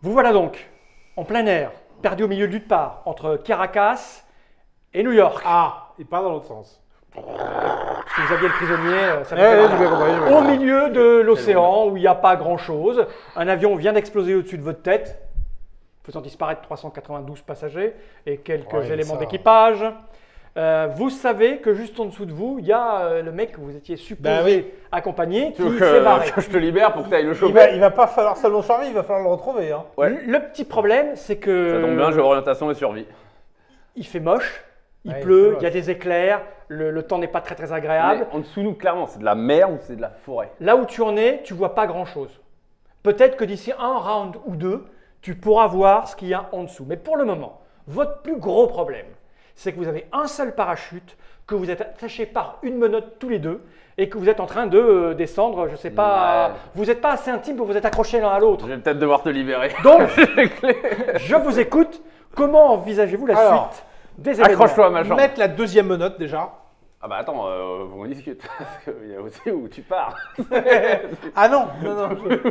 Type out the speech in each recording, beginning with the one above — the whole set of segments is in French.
Vous voilà donc en plein air, perdu au milieu de nulle part, entre Caracas et New York. Ah, et pas dans l'autre sens. Parce que vous aviez le prisonnier, ça au milieu de l'océan où il n'y a pas grand-chose. Un avion vient d'exploser au-dessus de votre tête, faisant disparaître 392 passagers et quelques éléments d'équipage. Vous savez que juste en dessous de vous, il y a le mec que vous étiez supposé accompagner qui s'est barré. Que je te libère pour que tu ailles le choper. Il va pas falloir seulement survivre, il va falloir le retrouver. Hein. Ouais. Le petit problème, c'est que… Ça tombe bien, j'ai orientation et survie. Il fait moche, il Ouais, pleut, il il y a des éclairs, le temps n'est pas très agréable. Mais en dessous nous, clairement, c'est de la mer ou c'est de la forêt. Là où tu en es, tu vois pas grand-chose. Peut-être que d'ici un round ou deux, tu pourras voir ce qu'il y a en dessous. Mais pour le moment, votre plus gros problème, c'est que vous avez un seul parachute, que vous êtes attachés par une menotte tous les deux et que vous êtes en train de descendre, je sais pas, Ouais. vous n'êtes pas assez intime pour vous être accrochés l'un à l'autre. Je vais peut-être devoir te libérer. Donc, je vous écoute. Comment envisagez-vous la suite des événements? Accroche-toi à ma jambe. Mettre la deuxième menotte déjà. Ah bah attends, on discute. Parce qu'il y a aussi où tu pars. Ah non,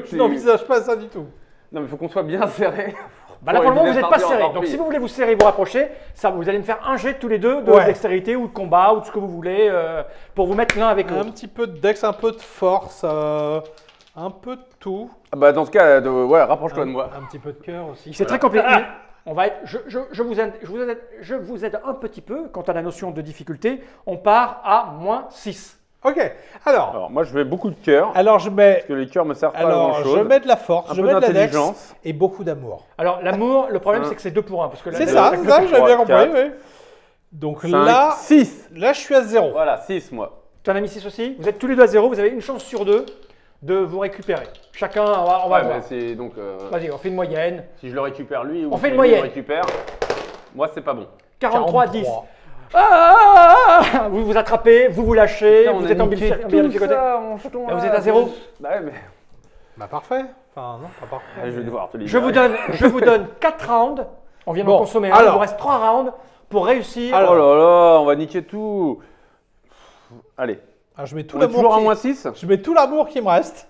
je n'envisage pas ça du tout. Non mais faut qu'on soit bien serré. Bah là, pour le moment, vous n'êtes pas serrés. Donc, si vous voulez vous serrer, vous rapprocher, ça, vous allez me faire un jet tous les deux de dextérité ou de combat ou de ce que vous voulez pour vous mettre l'un avec l'autre. Un petit peu de dex, un peu de force, un peu de tout. Ah bah dans ce cas, ouais, rapproche-toi de moi. Un petit peu de cœur aussi. C'est très compliqué. On va être, je vous aide un petit peu quant à la notion de difficulté. On part à -6. Ok, alors. Alors moi je mets beaucoup de cœur. Alors je mets. Parce que les cœurs me servent pas à grand chose. Je mets de la force, Un je peu mets de la dex d'intelligence. et beaucoup d'amour. Alors, l'amour, le problème, c'est que c'est 2 pour 1. C'est ça, j'avais bien compris. 4, Oui. Donc 5, là, 6. là, je suis à 0. Voilà, 6 moi. Tu en as mis 6 aussi. Vous êtes tous les deux à 0. Vous avez une chance sur 2 de vous récupérer. Chacun, on va Ouais, voir. mais c'est donc. Vas-y, on fait une moyenne. Si je le récupère lui ou On fait une si lui moyenne. le récupère, moi c'est pas bon. 43 10. 43. Vous vous attrapez, vous vous lâchez, Putain, on vous a êtes en niqué côté. Vous êtes à 0. Bah ouais, mais. Bah parfait. Enfin, non, pas parfait. Allez, je vais devoir te libérer. Je vous donne 4 rounds. On vient d'en consommer un. Il vous reste 3 rounds pour réussir. Oh là là, on va niquer tout. Allez. Alors, je mets tout On est toujours à l'amour. -6. Je mets tout l'amour qui me reste.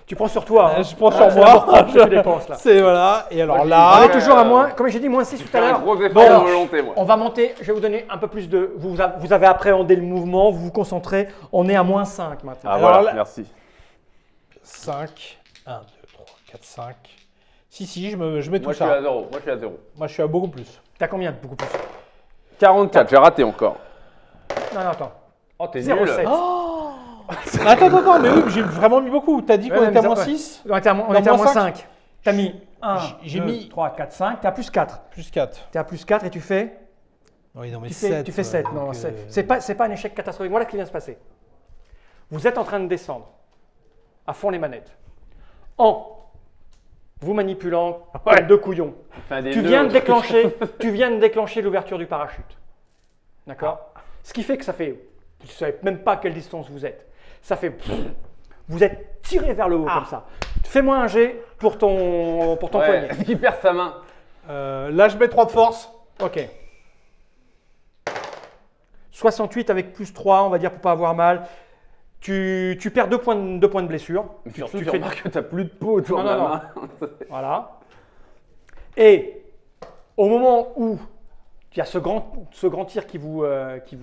Tu prends sur toi. Hein. Je prends sur C'est moi. l'important que tu dépenses là. C'est voilà. Et alors On là, est toujours à moins, comme j'ai dit, -6 tout à Un l'heure. gros effort Bon, de volonté, moi. on va monter, je vais vous donner un peu plus de… Vous avez appréhendé le mouvement, vous vous concentrez. On est à -5 maintenant. Ah Alors voilà, là- merci. 5, 1, 2, 3, 4, 5. Si, je mets tout Moi je suis à ça. 0. Moi je suis à 0. Moi, je suis à beaucoup plus. T'as combien? Beaucoup plus. 44, j'ai raté encore. Non, attends. Oh, t'es 0,7. nul. Attends, mais oui, j'ai vraiment mis beaucoup. T'as dit qu'on Ouais, était à mais ça, -6 On était à Non, moins -5. 5. T'as mis 1, J'ai 2, mis- 3, 4, 5. T'es à plus 4. Plus 4. T'es à plus 4 et tu fais… Oui, non, mais Tu 7. fais 7. Non, c'est pas un échec catastrophique. Voilà ce qui vient de se passer. Vous êtes en train de descendre à fond les manettes. En vous manipulant comme deux couillons. Tu viens de déclencher l'ouverture du parachute. D'accord? Ce qui fait que ça fait… Je ne savez même pas à quelle distance vous êtes. Ça fait… Vous êtes tiré vers le haut comme ça. Fais-moi un jet pour ton poignet. Est-ce qu'il perd sa main? Là, je mets 3 de force. Ok. 68 avec plus 3, on va dire, pour pas avoir mal. Tu perds 2 points de blessure. Mais surtout, Tu tu fais- remarques que t'as plus de peau autour Non, de la non, main. Voilà. Et au moment où il y a ce grand tir qui vous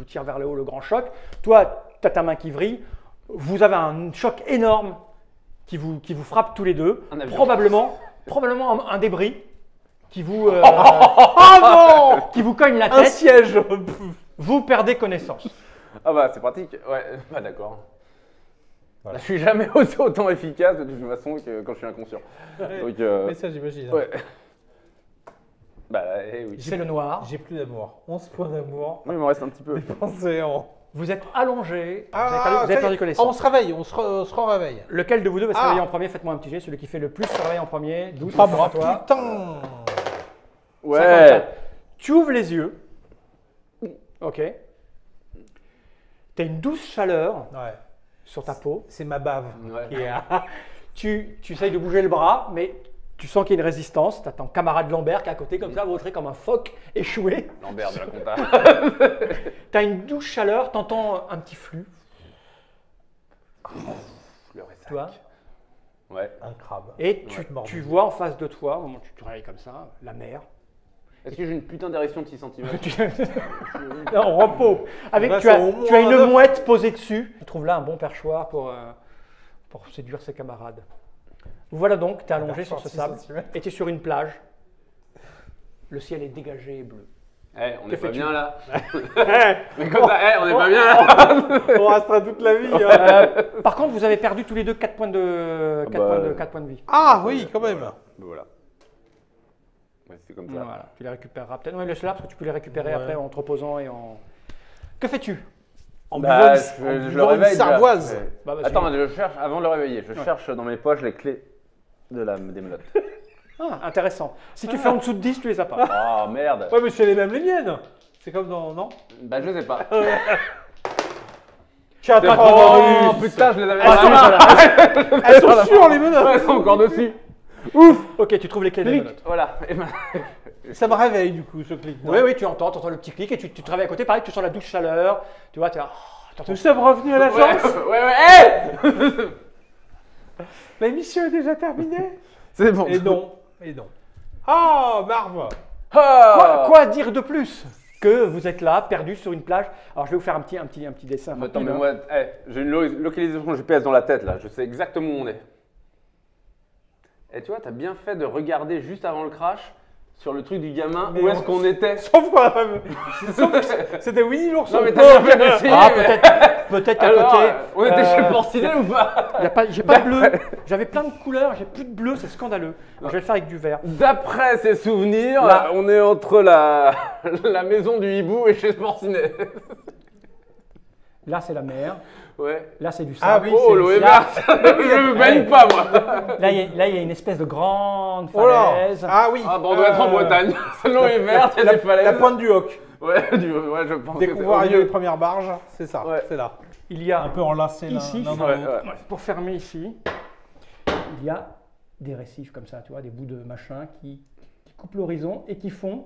tire vers le haut, le grand choc, toi, tu as ta main qui vrille, vous avez un choc énorme qui vous frappe tous les deux. Un avion. Probablement un débris qui vous, Oh non! qui vous cogne la Un tête. siège. Vous perdez connaissance. Ah bah c'est pratique. Ouais, bah d'accord. Voilà. Je suis jamais autant efficace de toute façon que quand je suis inconscient. Donc, Mais ça, j'imagine. ouais. Bah oui. C'est le noir. J'ai plus d'amour. 11 points d'amour. Moi il me reste un petit peu. Dépensé en. Vous êtes allongé. Ah, vous ça avez y est. perdu On connaissance. se réveille, on se réveille. Lequel de vous deux va se réveiller en premier? Faites-moi un petit jet. Celui qui fait le plus se réveille en premier. 12 Pas pour moi, toi. putain! Ouais. 54. Tu ouvres les yeux. Ok. Tu as une douce chaleur Ouais. sur ta peau. C'est ma bave. Ouais. qui est- Tu essayes de bouger le bras, mais Tu sens qu'il y a une résistance. Tu as ton camarade Lambert qui est à côté, comme ça, vautré comme un phoque échoué. Lambert de la compta. Tu as une douce chaleur, tu entends un petit flux. Le ressac. Tu vois. Ouais. Un crabe. Et Ouais. tu vois en face de toi, au moment où tu te réveilles comme ça, la mer. Est-ce que j'ai une putain d'érection de 6 cm? En repos. Avec, Là, tu c'est as, au moins tu as une neuf. mouette posée dessus. Tu trouves là un bon perchoir pour séduire ses camarades. Voilà donc, tu es allongé sur ce sable et tu es sur une plage. Le ciel est dégagé et bleu. On Que est pas fais-tu? bien là. Mais comme ça, on est pas bien là. On restera toute la vie. Hein. Par contre, vous avez perdu tous les deux 4 points de, 4 points de vie. Ah oui, quand même. Voilà. Ouais, c'est comme ça. Voilà, tu les récupéreras peut-être. Non, laisse-la parce que tu peux les récupérer après en te reposant et en. Que fais-tu? En Bah, buvant je en le buvant une réveille. sarvoise. Ouais. Bah, vas-y. Attends, je cherche, avant de le réveiller, je cherche dans mes poches les clés des menottes. Ah, intéressant. Si tu fais en dessous de 10, tu les as pas. Oh merde. Ouais, mais c'est les mêmes les miennes. C'est comme dans. Non. Bah, je sais pas. Tu as pas Oh putain, je les avais Ah, dans si, la main. voilà. Elles sont sûres les menottes. Ouais, elles sont encore dessus. Ok, tu trouves les clés des Clic. menottes. Voilà. Et ben, Ça me réveille du coup ce clic. non Oui, oui, tu entends le petit clic et tu te réveilles à côté. Pareil, tu sens la douce chaleur. Tu vois, tu es là. Nous sommes revenus à l'agence. ouais. La mission est déjà terminée. C'est bon. Et non. Et non. Ah, Marv. Quoi dire de plus que vous êtes là, perdu sur une plage. Alors, je vais vous faire un petit dessin. Attends, rapide, mais hein. moi, j'ai une localisation GPS dans la tête là. Je sais exactement où on est. Et tu vois, t'as bien fait de regarder juste avant le crash sur le truc du gamin Mais où est-ce qu'on était. Sauf qu'on a pas vu. Sauf que c'était Winnie l'ourson. Non, mais t'as bien fait d'essayer. Ah, mais- peut-être qu'à Alors, côté. on était chez Porcinet ou pas? J'ai pas de bleu. J'avais plein de couleurs, j'ai plus de bleu, c'est scandaleux. Alors, je vais le faire avec du vert. D'après ses souvenirs, Là. on est entre la maison du hibou et chez Porcinet. Là, c'est la mer. Ouais. Là, c'est du Ah sable. oui, Oh, l'eau est là- verte. Je me baigne pas, moi. Là, il y a une espèce de grande Oh là. falaise. Ah oui. Ah, bon, on doit être en Bretagne. L'eau est verte, il y a des falaises. La pointe du Hoc. Ouais, ouais, je pense Dès que qu'on c'est voit au arriver mieux. les premières barges, c'est ça. Ouais. C'est là. Il y a Un peu enlacé là. ici, l'un dans Ouais, l'autre. ouais. pour fermer ici, il y a des récifs comme ça, tu vois, des bouts de machin qui coupent l'horizon et qui font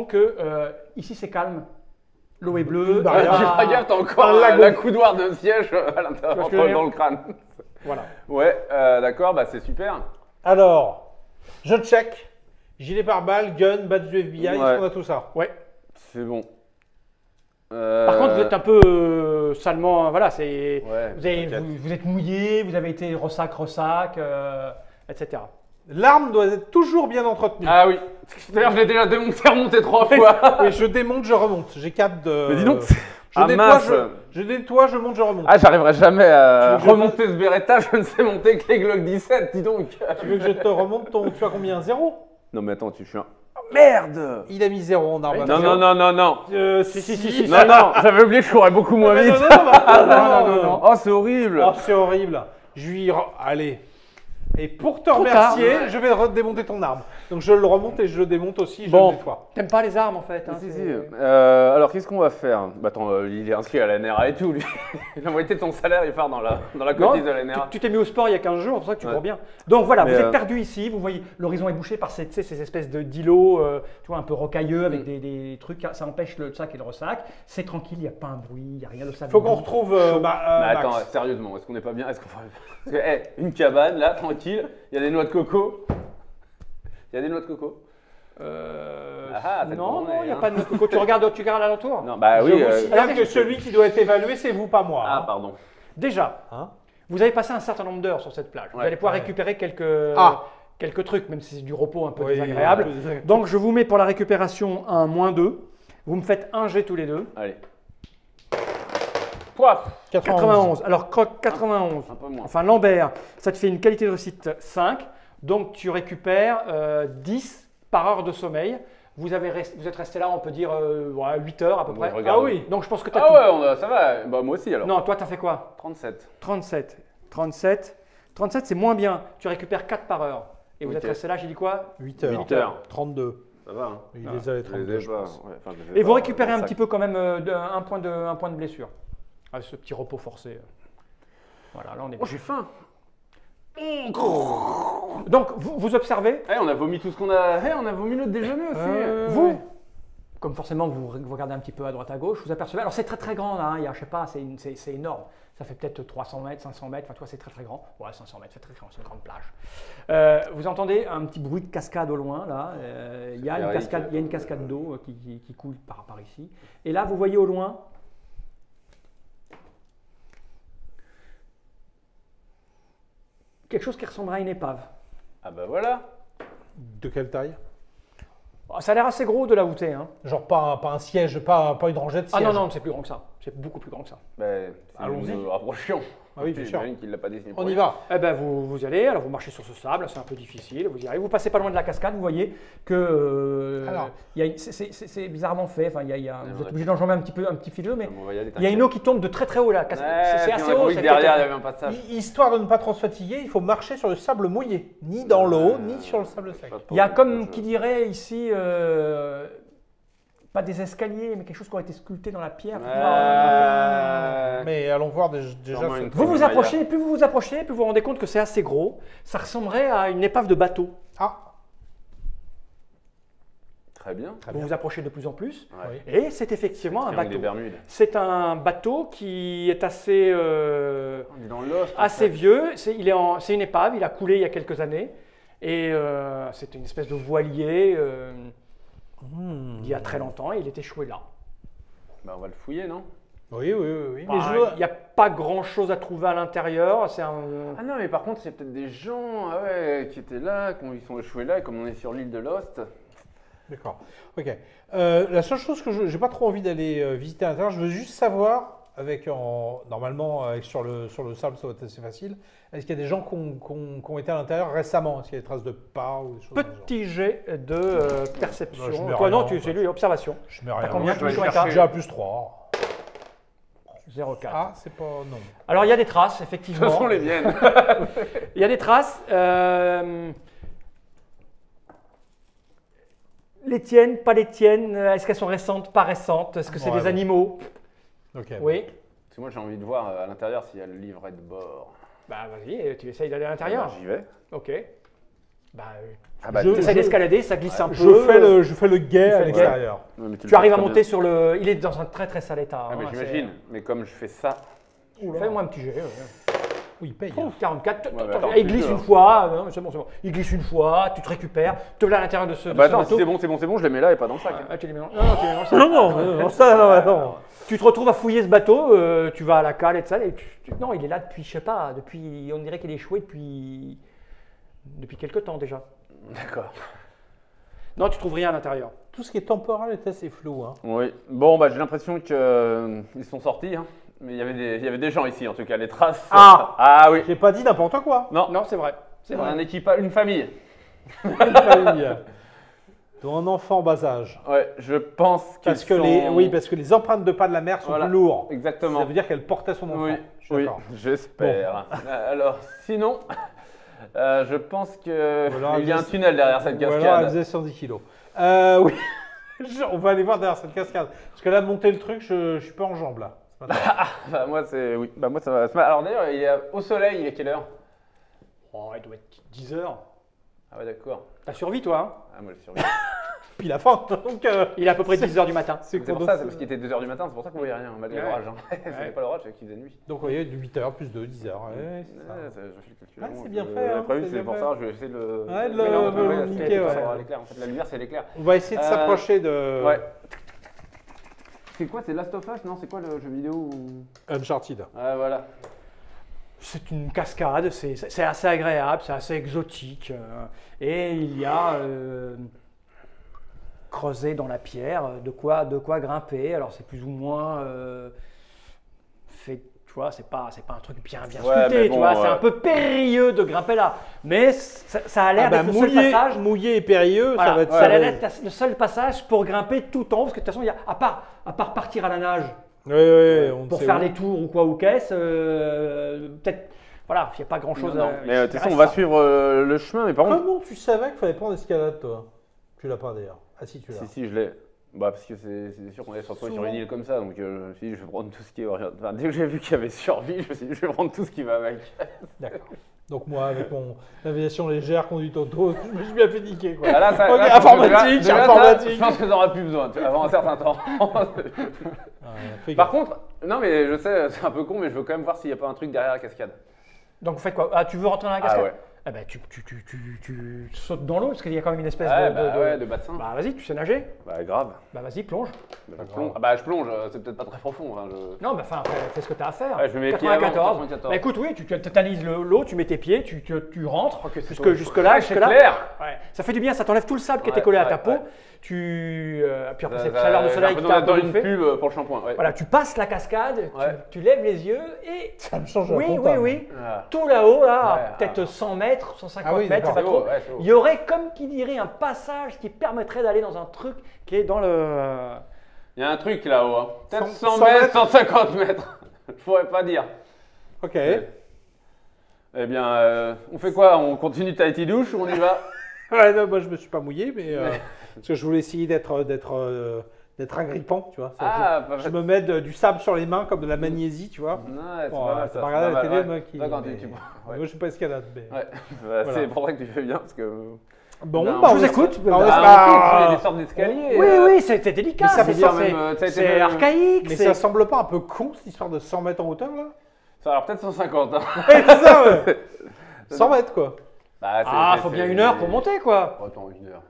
que ici c'est calme. L'eau est bleue. Une Ah, barrière. tu fais gaffe, t'as encore un lago. la coudoir de siège à l'intérieur, Tu vois ce que je veux entre- dire dans le crâne. Voilà. Ouais, d'accord, bah c'est super. Alors, je check. Gilet pare-balles, gun, badge du FBI, Ouais. est-ce qu'on a tout ça? Ouais. C'est bon. Par contre, vous êtes un peu salement, voilà, c'est. Ouais, t'inquiète. Vous êtes mouillé, vous avez été ressac, etc. L'arme doit être toujours bien entretenue. Ah oui. D'ailleurs, je l'ai déjà démonté, remonté 3 fois. Oui, je démonte, je remonte. J'ai 4 de. Mais dis donc, je ah, nettoie, mince. je nettoie, je monte, je remonte. Ah, j'arriverai jamais à Tu veux que je remonter ce Beretta, je ne sais monter que les Glock 17, dis donc. Tu veux que je te remonte ton. Tu as combien? 0? Non, mais attends, tu suis un. Oh, merde. Il a mis 0 en arme. à Non, feu. non, non, non, non. Si. Non, non, j'avais oublié que je courais beaucoup moins Mais vite. non, non, non. Oh, c'est horrible. Oh, c'est horrible. Je lui. Allez. Et pour te Trop remercier, tard. je vais démonter ton arme. Donc je le remonte et je le démonte aussi, je Bon. le nettoie. T'aimes pas les armes en fait hein, Si, c'est- si. Alors, qu'est-ce qu'on va faire? Bah, attends, il est inscrit à la NRA et tout, lui. La moitié de ton salaire, il part dans la Non, cotise de la NRA. tu t'es mis au sport il y a 15 jours, c'est pour ça que tu Ouais. cours bien. Donc voilà, Mais, vous êtes perdu ici, vous voyez, l'horizon est bouché par ces espèces d'îlots, tu vois, un peu rocailleux avec des trucs, ça empêche le sac et le ressac. C'est tranquille, il n'y a pas un bruit, il n'y a rien de ça. Faut qu'on retrouve Mais attends, Max. sérieusement, est-ce qu'on n'est pas bien? Est-ce qu'on va... Parce que, une cabane, là, tranquille, il y a des noix de coco. Il y a des noix de coco? Ah, t'as non, demandé, non, il n'y a hein. pas de coco. Tu regardes l'alentour. Non, bah oui. Je vous signale que celui qui doit être évalué, c'est vous, pas moi. Ah, hein. pardon. Déjà, Hein vous avez passé un certain nombre d'heures sur cette plage. Vous Ouais, allez pouvoir ouais. récupérer Ah. quelques trucs, même si c'est du repos un peu Oui, désagréable. un peu désagréable. Donc je vous mets pour la récupération un -2. Vous me faites un jet tous les deux. Allez. Poif. 91. Alors, Croc, 91. Un peu moins. Enfin, Lambert, ça te fait une qualité de réussite 5. Donc, tu récupères 10 par heure de sommeil. Vous êtes resté là, on peut dire, 8 heures à peu Moi, près. je regarde. Ah oui, donc je pense que tu as Ah tout. ouais, ça va. Bah, moi aussi, alors. Non, toi, tu as fait quoi 37. 37. 37, c'est moins bien. Tu récupères 4 par heure. Et vous Ok. êtes resté là, j'ai dit quoi 8 heures. 8 heures. 32. Ça va, hein. Il Ah. les a les Je 32, les ai je pas. pense. Ouais, enfin, je les ai Et vous pas récupérez dans un le petit sac. peu quand même un point de blessure. Ah, ce petit repos forcé. Voilà, là on est Oh, j'ai faim. Donc, vous observez, On a vomi tout ce qu'on a. On a vomi notre déjeuner aussi. vous, comme forcément vous regardez un petit peu à droite à gauche, vous apercevez, alors c'est très très grand, hein, il y a, je sais pas, c'est énorme, ça fait peut-être 300 mètres, 500 mètres, enfin tu vois c'est très très grand, ouais 500 mètres, c'est très grand, c'est une grande plage. Vous entendez un petit bruit de cascade au loin, là, il y a une cascade d'eau qui coule par ici, et là vous voyez au loin, quelque chose qui ressemblera à une épave. Ah bah voilà. De quelle taille? Ça a l'air assez gros de là où t'es, hein. Genre pas un siège, pas une rangée de Ah sièges. non, c'est plus grand que ça, c'est beaucoup plus grand que ça. Allons-y. Nous rapprochions. Ah oui, bien sûr. J'imagine qu'il l'a pas dessiné. On y va. Eh ben vous y allez, alors vous marchez sur ce sable, c'est un peu difficile, vous y arrivez, vous passez pas loin de la cascade, vous voyez que Alors. c'est bizarrement fait, enfin, vous êtes obligé d'enjamber un petit fileux, mais On va y aller, il y a une eau qui tombe de très très haut là, c'est assez haut. c'est Derrière, il y peut-être- avait un passage. Histoire de ne pas trop se fatiguer, il faut marcher sur le sable mouillé, ni dans l'eau, ni sur le sable sec. Il y a comme qui dirait ici, pas des escaliers, mais quelque chose qui aurait été sculpté dans la pierre. Mais allons voir déjà. Sûrement ce- une- Vous vous approchez, plus vous vous approchez, plus vous vous rendez compte que c'est assez gros, ça ressemblerait à une épave de bateau. Ah, Très bien. très Vous bien. vous approchez de plus en plus, Ouais. Oui. et c'est effectivement un Triangle des bateau. Bermudes. C'est un bateau qui est assez, On est dans Lost. en assez fait. vieux. C'est une épave, il a coulé il y a quelques années. Et c'est une espèce de voilier il y a très longtemps et il est échoué là. Bah, on va le fouiller, non? Oui. Mais Bah, il n'y a pas grand chose à trouver à l'intérieur. C'est un. Ah non, mais par contre, c'est peut-être des gens qui étaient là, ils sont échoués là, et comme on est sur l'île de Lost. D'accord. Ok. La seule chose que je n'ai pas trop envie d'aller visiter à l'intérieur, je veux juste savoir, normalement sur le sable, ça va être assez facile. Est-ce qu'il y a des gens qui ont été à l'intérieur récemment? Est-ce qu'il y a des traces de pas ou des choses comme ça? Petit jet de perception. je mets Toi, non, rien, c'est lui, observation. Je mets rien. combien? Je Tu vais mets sur un chercher tas déjà à plus 3. 0,4. Ah, c'est pas. Non. Alors, il y a des traces, Ce effectivement. sont les miennes. Il y a des traces. Les tiennes, pas les tiennes. Est-ce qu'elles sont récentes, pas récentes? Est-ce que c'est Ouais, des bon. animaux? Ok. Oui. Parce que moi, j'ai envie de voir à l'intérieur s'il y a le livret de bord. Bah vas-y, tu essayes d'aller à l'intérieur. Bah, j'y vais. Ok. Bah, Ah bah, Je- tu essaies d'escalader, ça glisse un peu. Je fais le guet Tu à fais le guet. l'extérieur. Ouais, mais Tu le arrives fais à très monter bien. sur le. Il est dans un très très sale état. Ah, mais hein, j'imagine. Mais comme je fais ça. Fais-moi un petit jet. Oui, il paye. 44. Ouais, mais attends, Il glisse plus, une là. fois. Non, c'est bon, c'est bon. Il glisse une fois, tu te récupères, tu te vas à l'intérieur de ce, de Bah ce attends, bateau. si c'est bon, je les mets là et pas dans le sac. Ah, tu les mélanges. Non, tu les mélanges. ça. Non, ça, non, attends. Tu te retrouves à fouiller ce bateau, tu vas à la cale et tout ça, et non, il est là depuis, je sais pas, on dirait qu'il est échoué depuis quelques temps déjà. D'accord. Non, tu trouves rien à l'intérieur. Tout ce qui est temporel est assez flou. Hein. Oui. Bon, bah j'ai l'impression qu'ils sont sortis. Hein. Mais il y avait des gens ici, en tout cas, les traces. Ah. Ah oui. J'ai pas dit n'importe quoi. Non, Non, c'est vrai. C'est vrai. un équipage, une famille. Une famille. Dont un enfant en bas âge. Ouais, je pense Parce que sont... parce que les empreintes de pas de la mer sont Voilà. plus lourdes. Exactement. Ça veut dire qu'elle portait son enfant. Oui, Je suis oui, d'accord. j'espère. Alors, sinon, je pense que Ou alors, il y a un elle faisait- tunnel derrière cette Ou alors elle cascade. faisait 110 kilos. Oui. On va aller voir derrière cette cascade. Parce que là, monter le truc, je suis pas en jambes là. ce matin. Bah, moi, ça va. Alors d'ailleurs, il est au soleil, il est quelle heure? Oh, il doit être 10 heures. Ah ouais, d'accord. T'as survécu, toi, hein? Ah, moi, je survis. Puis la fin. Donc, Il est à peu près 10 heures du matin. C'est pour ça, c'est parce qu'il était 2h du matin, c'est pour ça qu'on voyait rien, malgré Ouais. l'orage. Hein. Ouais. C'était pas l'orage, c'est qu'il faisait nuit. Donc, vous voyez, 8 heures plus 2, 10 heures. Ouais, c'est ça. Je fais le calcul. Ouais, avant, c'est bien je- fait, hein, j'avais prévu, c'est c'est bien pour fait. ça, je vais essayer de le. Ouais, de Mais non, le ouais, niquer, c'était pour ouais. savoir l'éclair. En fait, la lumière, c'est l'éclair. On va essayer de s'approcher de Ouais. C'est quoi, c'est Last of Us? Non, c'est quoi le jeu vidéo Uncharted. Ah, voilà. C'est une cascade, c'est assez agréable, c'est assez exotique. Et il y a creusé dans la pierre de quoi grimper. Alors c'est plus ou moins fait, tu vois, c'est pas un truc bien Ouais, sculpté, mais tu bon, vois, c'est un peu périlleux de grimper là. Mais ça a l'air d'être le seul passage. mouillé et périlleux, Voilà, ça va être ça a ça. l'air d'être le seul passage pour grimper tout en haut, parce que de toute façon, il y a, à part partir à la nage, Oui, on pour sait faire où. les tours ou quoi ou qu'est-ce, peut-être, voilà, il n'y a pas grand chose Non, à. mais de toute il façon, reste on va ça. suivre le chemin, mais par contre. Comment tu savais qu'il fallait prendre l'escalade, toi? Tu l'as pas d'ailleurs. Ah si, tu l'as. Si, je l'ai. Bah, parce que c'est sûr qu'on est se retrouver sur une île comme ça, donc je me suis dit, je vais prendre tout ce qui est orienté. Enfin, dès que j'ai vu qu'il y avait survie, je me suis dit, je vais prendre tout ce qui va avec. D'accord. Donc moi, avec mon navigation légère, conduite auto, je me suis bien fait niquer. Quoi. Ah, là, ça, Ok, là, informatique, déjà, ça, informatique. je pense que t'en auras plus besoin, tu vois, avant un certain temps. Fais Par gaffe. contre, non mais je sais, c'est un peu con, mais je veux quand même voir s'il n'y a pas un truc derrière la cascade. Donc vous faites quoi? Ah, tu veux rentrer dans la Ah cascade? ouais. Eh ben, tu sautes dans l'eau parce qu'il y a quand même une espèce Ouais, de... de bassin. Bah vas-y, tu sais nager? Bah grave. Bah vas-y, plonge. Bah, je plonge, c'est peut-être pas très profond. Hein, Non, mais enfin, fais ce que tu as à faire. Ouais, je mets les pieds avant, 94. Bah écoute, oui, tu analyses l'eau, tu mets tes pieds, tu rentres c'est jusque-là. c'est clair. Ouais. Ça fait du bien, ça t'enlève tout le sable qui était Ouais, collé à ta ouais, peau. ouais. Puis après, cette chaleur de J'ai soleil qui l'impression t'a d'être dans une bouffé. pub pour le shampoing. Ouais. Voilà, tu passes la cascade, Ouais. tu lèves les yeux et... Ça me change la Oui, compta. Ah. tout là-haut, là, Ouais, peut-être 100 mètres, 150 Ah oui, mètres, c'est d'accord. pas C'est trop. haut, ouais, c'est haut. Il y aurait, comme qui dirait, un passage qui permettrait d'aller dans un truc qui est dans le... Il y a un truc là-haut. Hein. Peut-être 100 100 mètres, 150 mètres. Je pourrais pas dire. Ok. Eh bien, on fait quoi? On continue Tahiti douche ou on y va? Ouais, non, moi je me suis pas mouillé, mais parce que je voulais essayer d'être agrippant, tu vois. Ah, Je me mets du sable sur les mains comme de la magnésie, tu vois. Non, c'est Bon, pas mal t'as ça. pas regardé c'est la pas télé, mal, moi ouais. qui. Toi, quand mais- tu- ouais, ouais. Moi je suis pas escalade. Mais... Ouais, Voilà. c'est pour ça que tu fais bien parce que. Bon, Non, bah, je on vous essaie- écoute. bah, on Ah, essaie- Ah, des sortes d'escaliers. Oui, oui, c'était délicat. Mais ça c'est veut dire même, ça a été c'est même- archaïque. Mais c'est- ça semble pas un peu con cette histoire de 100 mètres en hauteur là? Alors peut-être 150. Hein. Ouais, c'est ça, ouais. 100 mètres quoi. Bah, Ah, faut bien une heure pour monter, quoi. Oh, attends, une heure.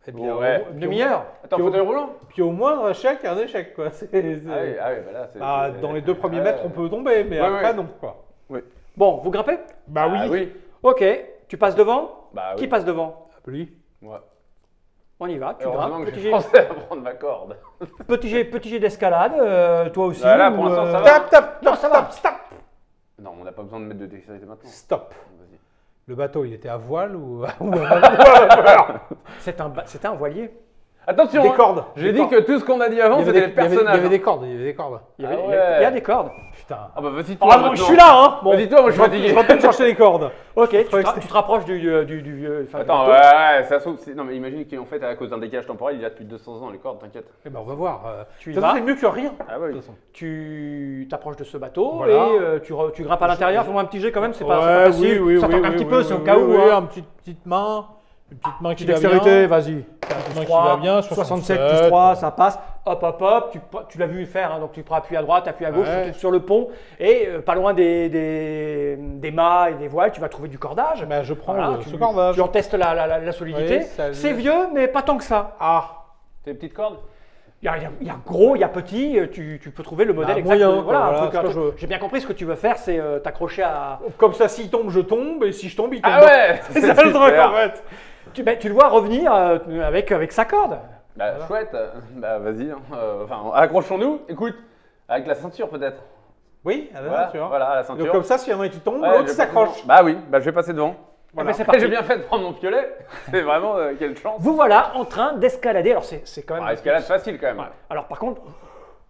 Et puis, Bon, ouais. Une demi-heure. Attends, fauteuil roulant? Puis au moindre échec, un échec quoi. Ah oui, bah là, c'est. Bah, c'est- dans les 2 premiers Ouais. mètres, on peut tomber, mais Ouais, après ouais. non quoi. Bon, vous grimpez? Bah Ah oui. Ok. Tu passes devant? Bah oui. Qui passe devant? Lui. Ouais. On y va, tu Heureusement grimpes. que j'ai pensé à prendre ma corde. Petit jet d'escalade, toi aussi. Bah là, ou, pour l'instant, ça va. Stop, stop, Non, ça va. stop. Non, on n'a pas besoin de mettre de dextérité maintenant. Stop. Vas-y. Le bateau, il était à voile ou à C'était un voilier. Attention, Des hein. cordes. J'ai Des dit que tout ce qu'on a dit avant, Il y avait c'était des- les il y avait- personnages. Il y avait des cordes, il y avait des cordes. Il y, avait- Ah il y a- ouais. il y a des cordes. Putain. Ah bah vas-y toi. Heureusement que je maintenant. suis là, hein. Bon. Vas-y toi, moi je suis Je fatigué. retourne chercher les cordes. Ok, tu croyais que tu te rapproches du vieux. enfin, Attends, du ouais, bateau. ouais, ça se trouve. Non mais imagine qu'en fait, à cause d'un décalage temporel, il y a depuis 200 ans les cordes, t'inquiète. Eh ben, on va voir. Tu y De toute façon, vas. c'est mieux que rien. Ah ouais. De toute façon. Tu t'approches de ce bateau Voilà. et tu grimpes à l'intérieur. Fais-moi un petit jet quand même, c'est pas Ouais, facile. Ça tangue un petit peu, c'est au cas où. Oui, hein. une petite main. Une petite main qui Petite va dextérité, bien. vas-y. Une petite main qui va bien. 67 plus 3, ça passe. Hop, hop, hop. Tu l'as vu faire, hein, donc tu prends appui à droite, appui à gauche, Ouais. sur le pont. Et pas loin des mâts et des voiles, tu vas trouver du cordage. Ben, je prends Voilà, ce cordage. Tu en testes la solidité. Oui, ça- C'est vieux, mais pas tant que ça. Ah. Tes petites cordes. Il y a gros, il y a petit, tu peux trouver le modèle exact. moyen, quoi, Voilà, un voilà, truc, c'est un ce que truc. J'ai bien compris ce que tu veux faire, c'est t'accrocher à. Comme ça, s'il tombe, je tombe. Et si je tombe, il tombe. Ah ouais. C'est ça le truc super. en fait. Tu le vois revenir avec sa corde. Bah chouette. Bah vas-y. Hein. Enfin, accrochons-nous. Écoute, avec la ceinture peut-être. Oui, à la Voilà, ceinture. voilà, à la Donc ceinture. comme ça, s'il y en a un qui tombe, Ouais, l'autre je vais s'accroche. passer devant. Bah oui, bah je vais passer devant. Eh ben, c'est Et parti. j'ai bien fait de prendre mon piolet. C'est vraiment quelle chance. Vous voilà en train d'escalader. Alors c'est quand même. Ah, escalade facile quand même. Ouais. Alors par contre,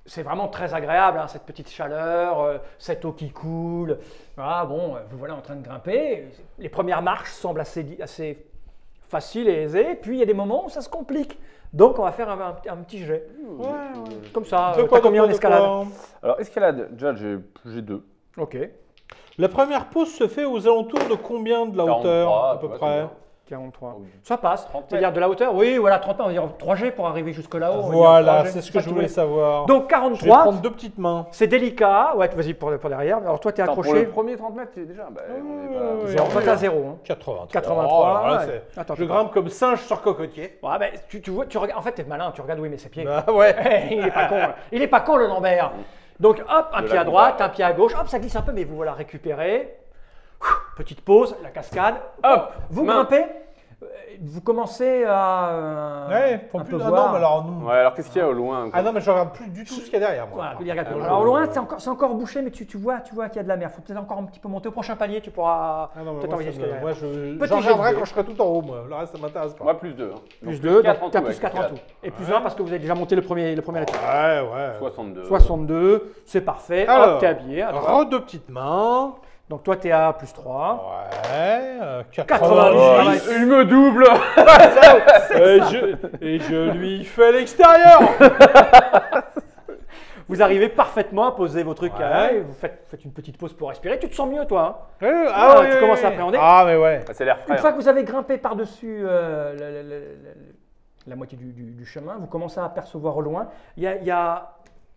c'est vraiment très agréable, hein, cette petite chaleur, cette eau qui coule. Voilà, bon, vous voilà en train de grimper. Les premières marches semblent assez faciles et aisées. Puis il y a des moments où ça se complique. Donc on va faire un petit jet. Comme ça. De quoi, T'as combien en de escalade? quoi Alors escalade, déjà j'ai deux. Ok. La première pause se fait aux alentours de combien de la 43, hauteur à peu tu vois, près? c'est bien. 43. Oui. Ça passe. 30 C'est-à-dire de la hauteur. Oui, voilà, 30 mètres, on va dire 3G pour arriver jusque là-haut. on va dire Voilà, 3G. c'est ce Ça, que je tu voulais veux. savoir. Donc je vais 43, prendre deux petites mains. c'est délicat. Ouais, vas-y pour derrière. Alors toi, tu es Attends, pour accroché. le premier 30 mètres, tu es déjà. Bah, on est pas- ouais, Zéro. Toi, t'es à 0. Hein. 83. 83. Oh, là, ouais. c'est- Attends, je grimpe comme singe sur cocotier. Ouais, ben, tu vois, tu regardes. En fait, t'es malin, tu regardes où il met ses pieds. Bah ouais. Il est pas con. Il est pas con, le Lambert. Donc, hop, un De pied la à droite, combat. un pied à gauche. Hop, ça glisse un peu, mais vous voilà récupéré. Petite pause, la cascade. Hop, Vous main. grimpez. Vous commencez à Ouais, un peu ah voir. non, mais alors non. Ouais, alors qu'est-ce qu'il y a au loin Ah non, mais je regarde plus du tout ce qu'il y a derrière moi. Voilà, il regarde. Ah, Alors ouais. au loin, c'est encore bouché, mais tu vois qu'il y a de la mer. Il faut peut-être encore un petit peu monter au prochain palier. Tu pourras Ah non, mais peut-être moi, envoyer ça ce qu'il y a me- moi, derrière. je Petit j'en regarderai jet de quand je serai tout en haut, moi. Le reste, ça m'intéresse pas. Moi, plus 2. Hein. Plus Donc, 2, quatre donc en tu as tout, plus avec 4 en escalade. tout. Et plus 1 parce que vous avez déjà monté le premier étage. Ouais, ouais. 62. 62, c'est parfait. Alors, Hop, t'es habillé. à toi. Re deux petites mains. Donc toi, t'es à plus 3. Ouais. 98. Oh, il me double. Et je lui fais l'extérieur. Vous arrivez parfaitement à poser vos trucs. Ouais. Et vous faites une petite pause pour respirer. Tu te sens mieux, toi. Hein. Ouais, Tu commences à appréhender. Ah, mais ouais. Ah, c'est l'air frais. Une fois que vous avez grimpé par-dessus la moitié du chemin, vous commencez à apercevoir au loin. Il y a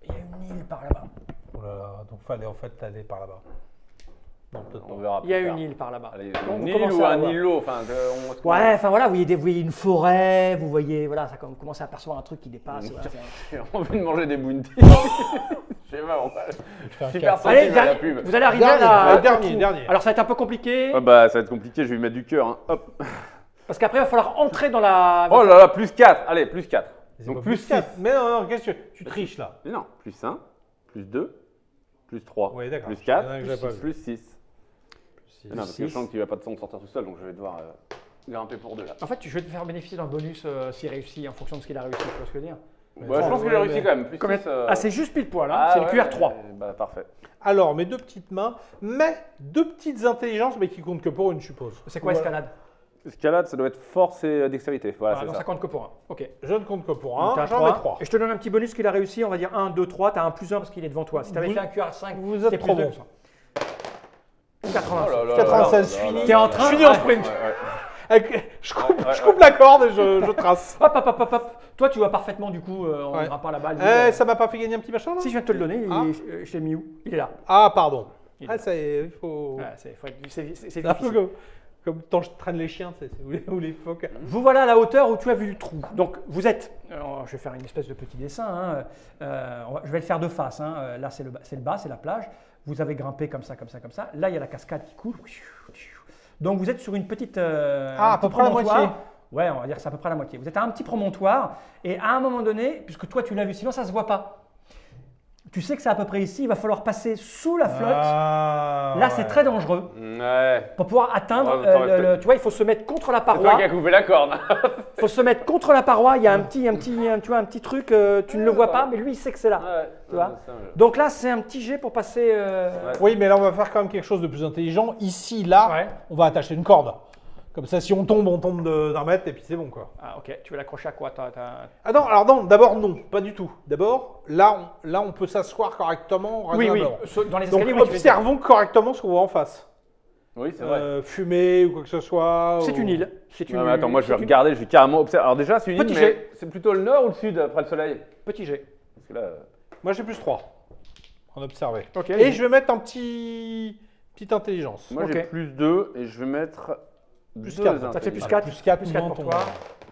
une île par là-bas. Oh là là, donc fallait en fait aller par là-bas. Non, peut-être On pas. verra Il y a plus une tard. île par là-bas. Allez, Donc, une vous île commencez ou à un voir. îlot, enfin, Ouais, enfin voilà, vous voyez une forêt, vous voyez, voilà, vous commencez à apercevoir un truc qui dépasse. Voilà, J'ai envie de manger des bounties. Je sais pas, on va. Je fais un Super cap. sensible Allez, à la pub. vous allez arriver Dernier, à la. dernier. Alors ça va être un peu compliqué, Ah bah, ça va être compliqué, je vais lui mettre du cœur. Hein. Hop. parce qu'après il va falloir entrer dans la. Oh là là, plus 4. Allez, plus 4. C'est Donc pas plus 6. 4. Mais non, qu'est-ce que tu triches là? Mais non, plus 1, plus 2, plus 3, Ouais, d'accord. plus Il y en a que 4, j'avais pas vu. plus 6. Non, parce que je sens que tu vas pas te sortir tout seul, donc je vais devoir grimper pour 2 là. En fait, je vais te faire bénéficier d'un bonus s'il réussit en fonction de ce qu'il a réussi, tu vois ce que je veux dire. Ouais, je pense que j'ai réussi quand même. Plus Combien 6, Ah, c'est juste pile poil, hein. C'est une QR3. Bah, parfait. Alors, mes 2 petites mains, mais 2 petites intelligences, mais qui comptent que pour une, je suppose. C'est quoi Voilà. escalade Escalade, ça doit être force et dextérité. Voilà, Ah, c'est non, ça. ça compte que pour un. Ok. Je ne compte que pour Donc, 1, t'as j'en ai 3. Et je te donne un petit bonus qu'il a réussi, on va dire 1, 2, 3. Tu as un plus 1 parce qu'il est devant toi. Si tu avais Vous- fait un QR5, vous c'était êtes plus trop 2 bon. que ça. 86. 96, fini. T'es en train Je finis en Ouais. sprint. Ouais, Je coupe, Ouais, je coupe la corde et je trace. Hop, hop, hop, hop, hop. Toi, tu vois parfaitement du coup en Ouais. grimpant la balle. Ça m'a pas fait gagner un petit machin là? Si je viens de te le donner, Ah. je l'ai mis où? Il est là. Ah, pardon. Il est Ah, là. ça y est, il faut. Ouais, c'est C'est un peu difficile. comme quand je traîne les chiens, c'est ou les phoques. Vous voilà à la hauteur où tu as vu le trou. Donc vous êtes, je vais faire une espèce de petit dessin, hein. Je vais le faire de face. Hein. Là c'est le bas, c'est la plage. Vous avez grimpé comme ça, comme ça, comme ça. Là il y a la cascade qui coule. Donc vous êtes sur une petite. À peu près la promontoire. moitié. Ouais, on va dire que c'est à peu près la moitié. Vous êtes à un petit promontoire et à un moment donné, puisque toi tu l'as vu, sinon ça se voit pas. Tu sais que c'est à peu près ici, il va falloir passer sous la flotte. Là c'est très dangereux. Ouais. Pour pouvoir atteindre, Ouais, t'aurais tu vois, il faut se mettre contre la C'est toi paroi. qui as coupé la corde. Il faut se mettre contre la paroi. Il y a tu vois, un petit truc, tu ne le vois pas, mais lui, il sait que c'est là. Ouais, Tu vois ça, Donc là, c'est un petit jet pour passer. Oui, mais là, on va faire quand même quelque chose de plus intelligent. Ici, là, Ouais. on va attacher une corde. Comme ça, si on tombe d'un mètre et puis c'est bon, quoi. Ah, ok. Tu veux l'accrocher à quoi Ah non, alors non, d'abord non, pas du tout. D'abord, là, on peut s'asseoir correctement. Oui, oui. raisonnablement. Dans les Donc, escaliers, oui, tu veux dire. observons correctement ce qu'on voit en face. Oui, c'est vrai. Fumer ou quoi que ce soit. C'est ou- une île. C'est une Non, mais attends, moi je vais c'est une- regarder, je vais carrément observer. Alors déjà, c'est une île, Petit mais jet. c'est plutôt le nord ou le sud après le soleil? Petit jet. Parce que là, Moi, j'ai plus 3. En observer. Ok. Et je vais mettre un petite intelligence. moi Ok. j'ai plus 2 et je vais mettre Plus deux 4. Ça fait plus intelligences. 4. Plus 4, Plus 4 pour ton- toi.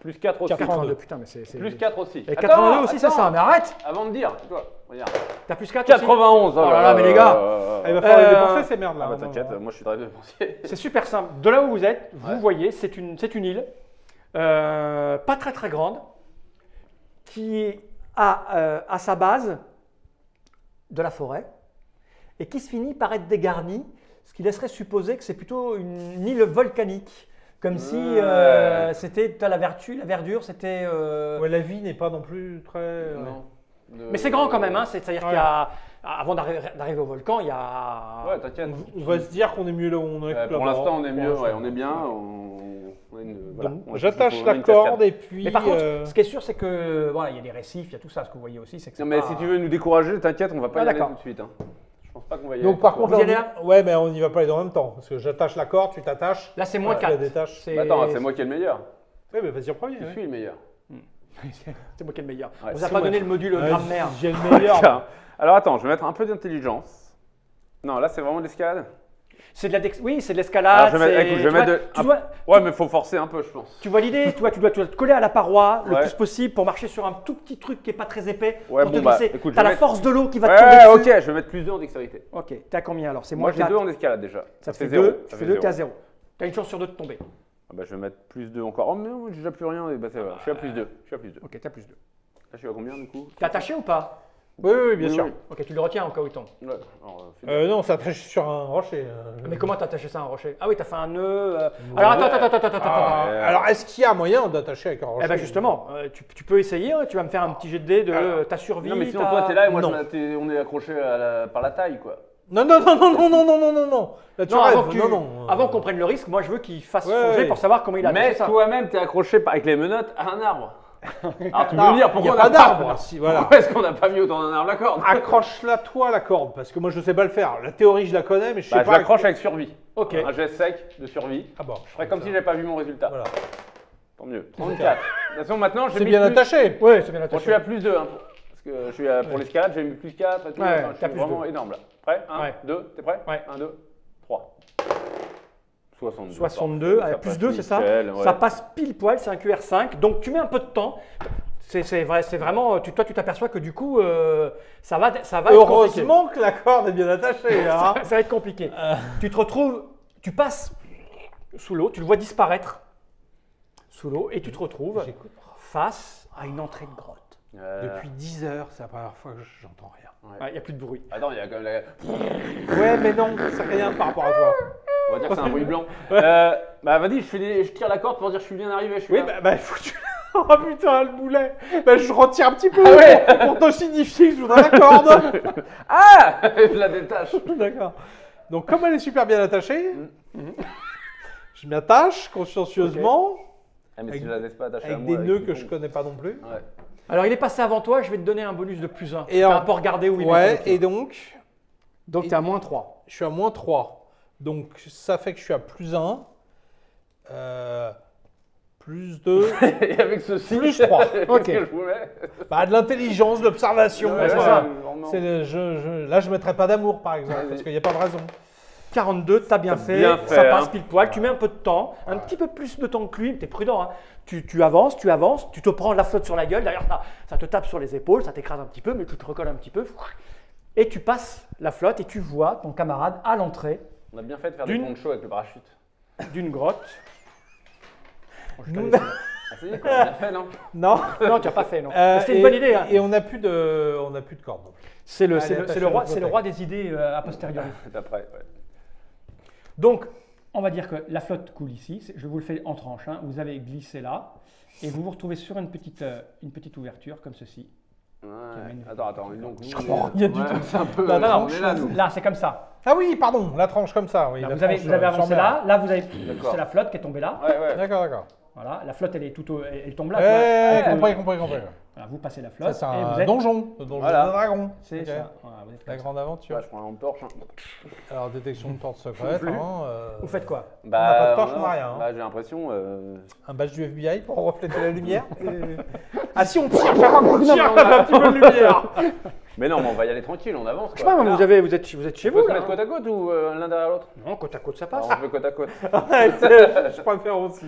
Plus 4 aussi. 82. Putain, mais c'est. Plus 4 aussi. Et 82 aussi, c'est attends, ça. Mais arrête. Avant de dire, toi, regarde. T'as plus 4 91. Oh là là, mais les gars. Ah, il va falloir les Euh, dépenser ces merdes là. Ah bah t'inquiète, moi je suis très dépensier. C'est super simple. De là où vous êtes, vous Ouais. voyez, c'est une île, pas très très grande, qui a à sa base de la forêt et qui se finit par être dégarnie, ce qui laisserait supposer que c'est plutôt une île volcanique, comme si Ouais. c'était la verdure, c'était. Ouais, la vie n'est pas non plus très. Non. Mais c'est grand quand même, hein, c'est-à-dire Ouais. qu'il y a, avant d'arriver au volcan, il y a. Ouais, t'inquiète. On va se dire qu'on est mieux là où on est. que Pour là-bas. l'instant, on est Pour mieux, l'instant. ouais, on est bien. On a une, voilà, Donc, on a- j'attache on a la une corde cascade. et puis. Mais par contre, ce qui est sûr, c'est que voilà, il y a des récifs, il y a tout ça. Ce que vous voyez aussi, c'est que c'est Non, mais pas- si tu veux nous décourager, t'inquiète, on va pas Ah, y aller d'accord. tout de suite. Hein. Je pense pas qu'on va y aller. Donc par contre, Vous y là, allez là ouais, mais on n'y va pas les deux en même temps. Parce que j'attache la corde, tu t'attaches. Là, c'est moins Ouais, 4. la détache. Bah, attends, c'est moi qui ai le meilleur. Oui, mais vas-y en premier. Je ouais. suis le meilleur. C'est moi qui ai le meilleur. Ouais, on vous a c'est pas moi. donné le module Ouais, grammaire. J'ai le meilleur. Tiens. Alors attends, je vais mettre un peu d'intelligence. Non, là c'est vraiment de l'escalade. C'est de la oui, c'est de Alors, l'escalade. je vais mettre- c'est- écoute, je vais tu vois- mettre de- tu vois- Ouais, mais faut forcer un peu, je pense. tu vois l'idée, tu dois te coller à la paroi le Ouais. plus possible pour marcher sur un tout petit truc qui est pas très épais Ouais, pour bon, te bah, glisser. écoute, je T'as vais la mettre- force de l'eau qui va Ouais, te tomber dessus. ok, je vais mettre plus 2 en dextérité. Ok, t'es à combien alors? C'est Moi moins j'ai 4. 2 en escalade déjà. Ça te fait zéro. 2, Ça tu fait fais 2, zéro. t'es à 0. T'as une chance sur 2 de tomber. Ah bah, je vais mettre plus 2 encore. Oh mais non, j'ai déjà plus rien. Et bah, c'est vrai. Je suis à plus 2. Je suis à plus 2. Ok, t'as plus 2. Là, je suis à combien du coup? T'es attaché ou pas? Oui, oui, bien Oui, sûr. oui. Ok, tu le retiens au cas où il tombe. Ouais. Alors, fais- Non, ça attache sur un rocher. Mais comment t'as attaché ça à un rocher? Ah oui, t'as fait un nœud. Alors attends. Ah, Ouais. alors, est-ce qu'il y a moyen d'attacher avec un rocher? Eh ben justement, tu peux essayer, hein, tu vas me faire un petit jet de dés de Alors, ta survie. Non, mais sinon ta- toi t'es là et moi Non. on est accroché par la taille quoi. Non, non, non, non, non, non, non, non, non, non. Là, tu Non, rêves. avant, que Non, non. avant qu'on prenne le risque, moi je veux qu'il fasse Ouais, son jet ouais. pour savoir comment il a Mais attaché ça. toi-même t'es accroché avec les menottes à un arbre. Alors tu veux me dire Il n'y pourquoi a on pas n'a d'arbre. Si, voilà. Pourquoi est-ce qu'on n'a pas mis autant d'un arbre la corde? Accroche-la toi la corde, parce que moi je sais pas le faire. La théorie je la connais, mais je sais Bah, pas. je l'accroche avec survie. Ok. Un geste sec de survie. Ah bon. Je ferais comme si j'avais pas vu mon résultat. Voilà. Tant mieux. 34. De toute façon, maintenant, j'ai C'est mis bien plus... attaché. Ouais, c'est bien Bon, je attaché. suis à plus 2. Hein, parce que je suis pour l'escalade, j'ai mis plus 4 et tout. Ouais, Enfin, je t'as suis plus vraiment deux. énorme là. Prêt 1, Ouais. 2, t'es prêt Ouais. 1, 2, 3. 62. 62, parfait. allez, Ça plus passe 2, c'est ça nickel, ouais. Ça passe pile poil, c'est un QR5. Donc tu mets un peu de temps. C'est vrai, c'est vraiment. Toi, tu t'aperçois que du coup, ça va être compliqué. Heureusement que la corde est bien attachée. Hein. Ça va être compliqué. Tu te retrouves, tu passes sous l'eau, tu le vois disparaître sous l'eau et tu te retrouves J'écoute. face à une entrée de grotte. Depuis 10 heures, c'est la première fois que j'entends rien. Il n'y a plus de bruit. Attends, il y a quand même la... Ouais, mais non, c'est rien par rapport à toi. On va dire que c'est un bruit blanc. Bah vas-y, je tire la corde pour dire que je suis bien arrivé. Je suis Oui, là. bah il faut que tu... Oh putain, le boulet. Bah je retire un petit peu ouais. pour te signifier que je voudrais la corde. Ah je la détache. D'accord. Donc comme elle est super bien attachée, je m'attache consciencieusement Ah, mais Avec- si je la laisse pas attachée à avec moi, des nœuds le que je pont. connais pas non plus. Ouais. Alors il est passé avant toi, je vais te donner un bonus de plus 1. Et Tu as en- un peu regardé où il Ouais, était. et donc Donc tu es à moins 3. je suis à moins 3. Donc ça fait que je suis à plus 1. Plus 2. Et avec ceci, Plus 3. qu'est-ce Ok. que je voulais Bah, de l'intelligence, de l'observation. Ouais, c'est voilà. ça. C'est là, je ne mettrais pas d'amour, par exemple, Vas-y. parce qu'il n'y a pas de raison. 42, t'as bien fait, bien ça fait, passe hein. pile poil, tu mets un peu de temps, un petit peu plus de temps que lui, t'es prudent, hein. Tu avances, tu te prends la flotte sur la gueule, d'ailleurs ça te tape sur les épaules, ça t'écrase un petit peu, mais tu te recolles un petit peu, et tu passes la flotte et tu vois ton camarade à l'entrée On a bien fait de faire des D'une- ponchos avec le parachute. d'une grotte. Bon, je te Nous- laisse. Ah, ça y est, quoi, on a bien fait, non Non. Non, tu n'as pas fait, non. Mais C'était une Et- bonne idée, hein. Et on n'a plus de corde non plus. C'est le, Allez, c'est le- c'est attachez le roi, votre c'est le bouteille. roi des idées a posteriori. T'es prêt, ouais. Donc, on va dire que la flotte coule ici. Je vous le fais en tranches. Hein. Vous avez glissé là et vous vous retrouvez sur une petite ouverture comme ceci. Ouais. magnifique. Attends, donc Je comprends rien du tout. C'est un peu. La on tranche, est là, nous. Là, c'est comme ça. Ah oui, pardon, la tranche comme ça. Oui, Là, la vous avez tranche, avancé sur mer. là. Là, vous avez. D'accord. C'est la flotte qui est tombée là. Ouais, ouais. D'accord, d'accord. Voilà. La flotte, elle tombe là. tu vois. compris. Voilà, vous passez la Ça, flotte. c'est et un vous êtes. donjon. Le donjon Voilà. d'un dragon. C'est Ok. ça. Voilà, vous êtes La comme ça. grande aventure. Ouais, je prends un torche. Hein. Alors, détection de torche secrète. plus. hein, Vous faites quoi? n'a pas de torche, on n'a non, rien, hein. Bah, j'ai l'impression. Un badge du FBI pour refléter la lumière. Ah si, on tire, chaque fois qu'on tire, on a un petit peu de lumière. Mais non, mais on va y aller tranquille, on avance. Je sais pas, mais vous êtes chez On peut vous se là. mettre côte à côte ou l'un derrière l'autre? Non, côte à côte, ça Alors, passe. on se met côte à côte. Je préfère aussi.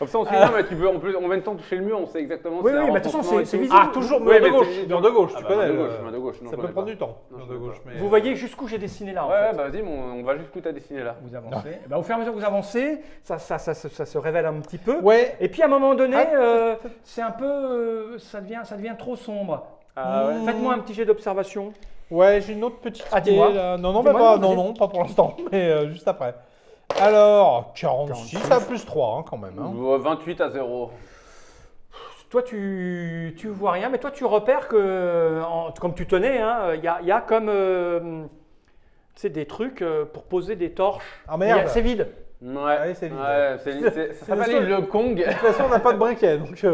Comme ça, on se dit, non, mais tu peux, on met le temps de toucher le mur, on sait exactement Oui, si oui, un mais de toute façon, renfoncement et c'est tout. visible. Ah, toujours Oui, mur de mais gauche. c'est- Mur de gauche, Ah tu bah, connais. main de le- gauche, main de gauche. Non, Ça je peut connais prendre pas. du temps. Non, Mur je de connais gauche, mais. Vous voyez jusqu'où j'ai dessiné là en Ouais, fait. ouais, bah vas-y, on va jusqu'où t'as dessiné là. Vous avancez. Eh ben, au fur et à mesure que vous avancez, ça se révèle un petit peu. Ouais. Et puis à un moment donné, Ah, c'est un peu, ça devient trop sombre. Ah ouais. Faites-moi un petit jet d'observation. Ouais, j'ai une autre petite Ah, idée. dis-moi. Là. Non, Dis-moi, pas, vas-y. non, pas pour l'instant, mais juste après. Alors, 46 à plus 3 hein, quand même. Hein. 28 à 0. Toi, tu vois rien, mais toi, tu repères que, comme tu tenais, il y a comme tu sais, des trucs pour poser des torches. Ah, merde. C'est vide. Ouais, c'est vide. Ouais, ça C'est s'appelle le seul. le Kong. De toute façon, on n'a pas de briquet, donc.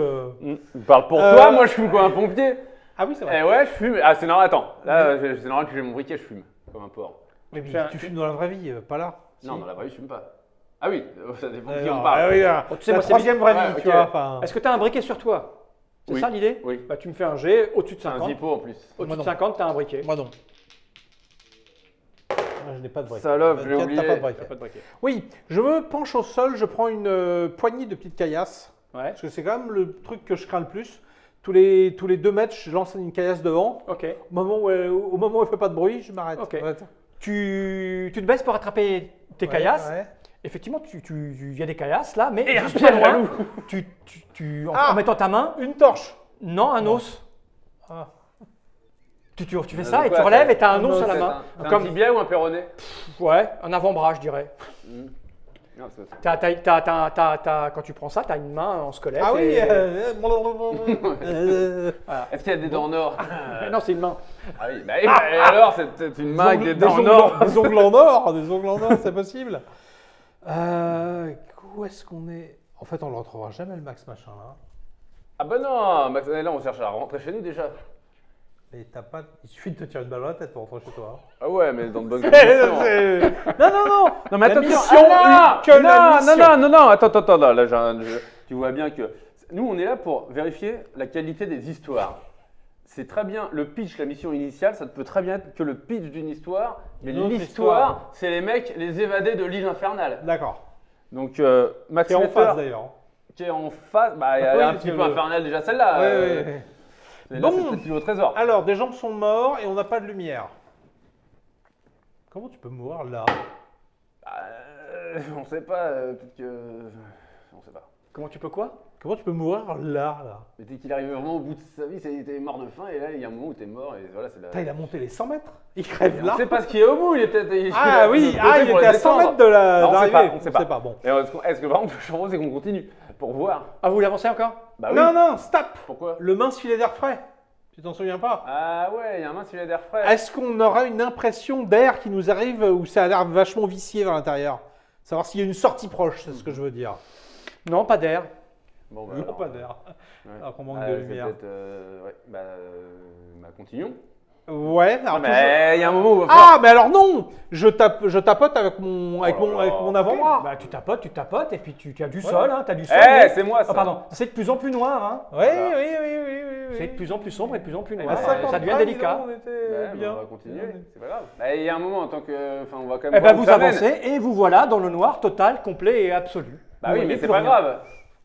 Parle pour toi, moi je fume comme un pompier. Ah oui, c'est vrai. Eh ouais, je fume. Ah, c'est normal, attends. Là, c'est normal que j'ai mon briquet, je fume. Comme un porc. Mais Tiens, tu fumes dans la vraie vie, pas là. Non, Si. dans la vraie vie, je fume pas. Ah oui, ça dépend de qui Non, on parle. ah oui, là. Oh, tu sais, La moi, c'est troisième vraie Ouais, vie, ok. tu vois. Enfin, Est-ce que tu as un briquet sur toi? C'est Oui. ça l'idée? Oui. Bah, tu me fais un jet au-dessus de C'est un 50. zippo en plus. Au-dessus Moi, de non. 50, tu as un briquet. moi non. Moi, je n'ai pas de briquet. Salope, j'ai 24, oublié. t'as pas de briquet. T'as pas de briquet. Oui, je me penche au sol, je prends une poignée de petites caillasses. Ouais. Parce que c'est quand même le truc que je crains le plus. Tous les 2 mètres, je lance une caillasse devant. Ok. Au moment où elle ne fait pas de bruit, je m'arrête. Ok. Ouais. Tu te baisses pour attraper tes Ouais, caillasses. ouais. Effectivement, il y a des caillasses là, mais Et un juste piège pas à loin. loup. En mettant ta main, Une torche. non, un os. Ah. Tu fais De ça et quoi, tu relèves ça et tu as un Un os os, à la C'est main. un Comme, tibia ou un péroné? ouais, un avant-bras, je dirais. Non, c'est ça. Quand tu prends ça, tu as une main en squelette. Ah oui. et- Est-ce qu'il y a des dents en or? Non, c'est une main. Ah oui, bah, et alors, c'est une main avec des dents en ongles, or. des ongles en or, des ongles en or, c'est possible. Où est-ce qu'on est? En fait, on le retrouvera jamais le Max machin là. Ah Ah bah non, Max, là on cherche à rentrer chez nous déjà. Mais t'as pas. Il suffit de te tirer une balle dans la tête pour rentrer chez toi. Ah ouais, mais dans de bonnes C'est- conditions. Non, non, non. Non mais La attends, mission, que que la mission. non, attends, là, tu vois bien que nous on est là pour vérifier la qualité des histoires. C'est très bien le pitch, la mission initiale, ça ne peut très bien être que le pitch d'une histoire, mais Une autre l'histoire, histoire. c'est les mecs, les évadés de l'île infernale. D'accord. Donc Max C'est en Letter, face d'ailleurs. qui est en face, bah il y a Oui, un parce petit que peu infernal déjà celle-là. Ouais. Là, Bon. c'est peut-être l'île au trésor. Alors, des gens sont morts et on n'a pas de lumière. Comment tu peux mourir là? On sait pas, peut-être que. On sait pas. Comment tu peux quoi? Comment tu peux mourir là? Mais dès qu'il arrivait vraiment au bout de sa vie, il était mort de faim, et là il y a un moment où t'es mort, et voilà, c'est la. Putain, il a monté les 100 mètres. Il crève On là. sait pas ce qu'il y a au bout, il est peut-être. Ah oui, il était à 100 mètres de la Non, on sait d'arrivée. pas, on sait pas. Bon. Et est-ce que par contre, je propose c'est qu'on continue pour voir. Ah, vous voulez avancer encore? Bah oui. Non, non, stop. Pourquoi? Le mince filet d'air frais. Tu t'en souviens pas? Ah ouais, il y a un mince filet d'air frais. Est-ce qu'on aura une impression d'air qui nous arrive où ça a l'air vachement vicié vers l'intérieur? Savoir s'il y a une sortie proche, c'est ce que je veux dire. Non, pas d'air. Bon, bah, Non, alors. pas d'air. Ouais. Alors qu'on manque Ah, de c'est lumière. peut-être, ouais, bah, continuons. Ouais, alors Mais il y a un moment où on va Ah, mais alors non! Je tapote avec mon, avec Oh là mon, là. avec mon avant-bras. Bah, tu tapotes, et puis tu as du Voilà. sol, hein, tu as du sol. Eh, mais- c'est moi ça. Ah, pardon, c'est de plus en plus noir, hein. Oui, Voilà. oui. C'est de plus en plus sombre et de plus en plus À noir. 50 Ça devient grammes, délicat. on était Ouais, mais bien. on va continuer, c'est pas grave. Bah, il y a un moment en tant que. Enfin, on va quand même. Eh voir ben, où vous ça mène. avancez et vous voilà dans le noir total, complet et absolu. Bah Vous oui, voyez mais c'est plus pas rien. grave.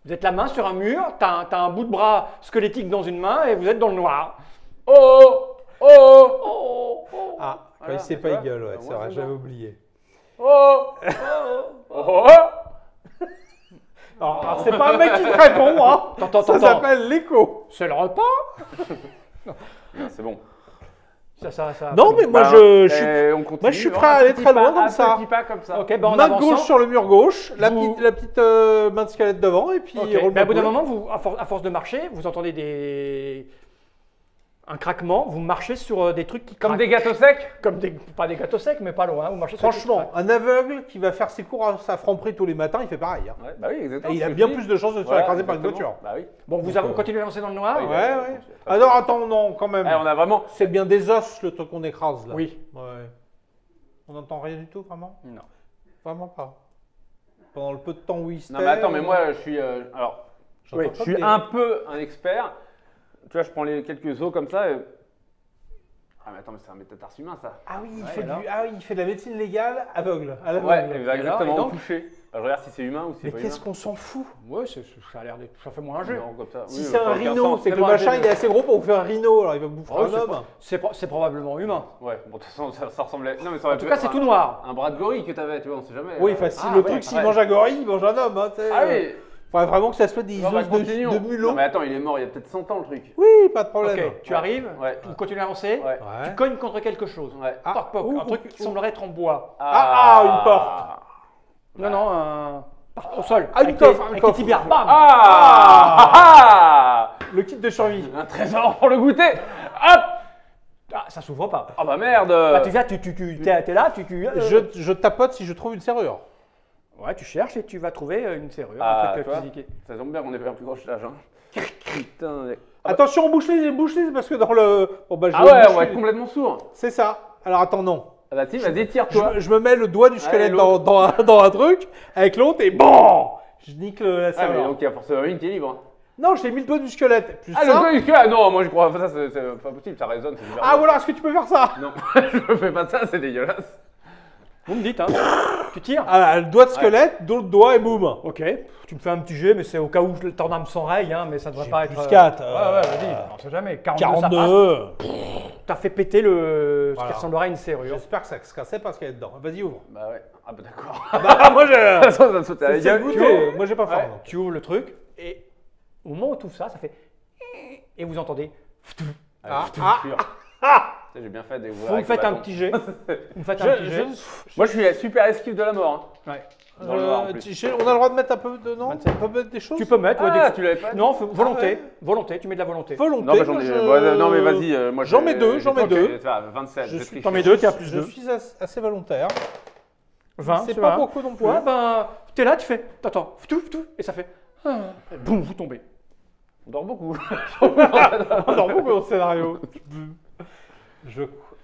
Vous êtes la main sur un mur, t'as un bout de bras squelettique dans une main et vous êtes dans le noir. Oh oh Ah, quand Voilà, il sait tu pas, vois, il gueule, ouais, au c'est moins, vrai, c'est j'avais bon. oublié. Oh oh Alors, c'est pas un mec qui te répond, hein. Ça s'appelle l'écho. C'est le repas. Non, c'est bon. Ça. Non, mais moi, Bah, je suis. on continue. moi, je suis Un prêt à aller petit très pas, loin comme un ça. petit pas comme ça. Ok, ben en Main avançant. gauche sur le mur gauche, la Vous- petite main de squelette devant, et puis Ok, roule ben, ma au bout d'un boule. moment, à force de marcher, vous entendez un craquement, vous marchez sur des trucs qui Comme craquent. des gâteaux secs. Pas des gâteaux secs, mais pas loin. Vous marchez sur des trucs qui Franchement, un aveugle qui va faire ses cours à sa franprix tous les matins, il fait pareil. Hein. Ouais, bah oui, exactement. Et il a ce que bien je dis. plus de chances de se faire Voilà, écraser par une exactement. voiture. Bah oui. craquent. Bon, vous continuez à avancer dans le noir. Ah, il Ouais, a- ouais. Très Alors attends, non, quand même. bien. Eh, on a vraiment. C'est bien des os le truc qu'on écrase là. Oui. Ouais. On n'entend rien du tout, vraiment? Non. Vraiment pas. Pendant le peu de temps où il se Non, mais attends, mais moi, je suis. Alors, j'entends oui, pas je suis de- un peu un expert. Tu vois, je prends quelques os comme ça. Ah, mais attends, mais c'est un métatarse humain, ça. Ah oui, alors il fait de la médecine légale aveugle. À l'aveugle. Ouais, exactement, et donc au toucher. Alors, je regarde si c'est humain ou si c'est Mais pas qu'est-ce humain. qu'on s'en fout? Ouais, ça a l'air d'être. Ça fait moins un jeu. Non, comme ça. Si Oui, c'est ça a un aucun rhino, sens. c'est que le moi un machin jeu. il est assez gros pour vous faire un rhino, alors il va vous bouffer Oh, un homme. c'est probablement humain. Ouais, bon, de toute façon, ça ressemblait. Non, mais ça aurait En tout pu cas, être c'est tout noir. un bras de gorille que t'avais, tu vois, on sait jamais. Oui, enfin, si Ah, le ouais, truc, s'il ouais. mange un gorille, il mange un homme. Hein, tu sais, Ah oui. faudrait vraiment que ça soit des Non, bah, os continuons. de mulot. Non, mais attends, il est mort il y a peut-être 100 ans le truc. Oui, pas de problème. Ok, tu arrives, Ouais. tu continues à avancer, Ouais. tu cognes contre quelque chose. Ouais. Ah, Poc, poc, ouh, un truc qui ouh. semblerait être en bois. Une porte. Non, au sol. Ah, une avec coffre, un avec coffre. les tibias. Bam. Ah Le kit de survie. Un trésor pour le goûter. Hop. Ah, ça s'ouvre pas. Ah bah merde. Bah, tu viens, t'es là, Je tapote si je trouve une serrure. Ouais, tu cherches et tu vas trouver une serrure, Ah, un tu truc vois. physique. Ça tombe bien qu'on est vers un plus proche d'âge. Hein. Putain. Attention, bouche les parce que dans le. Bon, bah, je Ah ouais, bouche on va les- être complètement sourd. C'est ça. Alors attends, non. Ah bah, vas-y, tire-toi. Je me mets le doigt du squelette Allez, dans un truc avec l'autre et bon, je nique la Ah, mais serrure. donc il y a forcément une qui est libre. Non, j'ai mis le doigt du squelette. Plus Ah, ça. le doigt jusque là. Non, moi je crois. Ça, c'est pas possible, ça résonne. C'est super Ah voilà, est-ce que tu peux faire ça? Non, je fais pas ça, c'est dégueulasse. Vous me dites, hein. Tu tires. Ah, le doigt de squelette, d'autre doigt et boum. Ok, tu me fais un petit jet, mais c'est au cas où ton âme s'enraye, hein, mais ça devrait J'ai pas plus être. 4, Ouais, vas-y, on sait jamais. 42, ça passe. 42. T'as fait péter ce Voilà. qui ressemblerait à une serrure. J'espère que ça se cassait pas ce qu'il y a dedans. Vas-y, ouvre. Bah ouais. Ah bah d'accord. Bah, moi, je. Ça me saute à la C'est gueule. le goûter. Moi, j'ai pas faim. Ouais. donc. Tu ouvres le truc et au moment où tu ouvres ça, ça fait. Et vous entendez. Ah, Ah, sûr. Tu sais, j'ai bien fait de Vous me faites un petit jet. Vous me faites un petit jet. Moi je suis la super esquive de la mort. Hein. Ouais. Dans le noir en plus. On a le droit de mettre un peu de. Non 27. On peut mettre des choses. Tu peux mettre. ouais, Ah, des- tu l'avais pas dit. Non, volonté. ouais. Volonté, tu mets de la volonté. Volonté. Non, bah, j'en moi, ai. je- ouais, non, mais vas-y. Moi, J'en mets deux, j'en mets Ok, deux. ça va, 27. Je j'ai suis- triché. T'en mets deux, t'es à plus Je 2. suis assez volontaire. 20, C'est ça pas va. beaucoup non plus. Ouais, ben, t'es là, tu fais. T'attends. Et ça fait. Boum, vous tombez. On dort beaucoup. On dort beaucoup dans le scénario.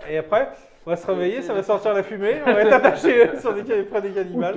Et après, on va se réveiller, ça va sortir la fumée, on va être attaché sur près des cannibales.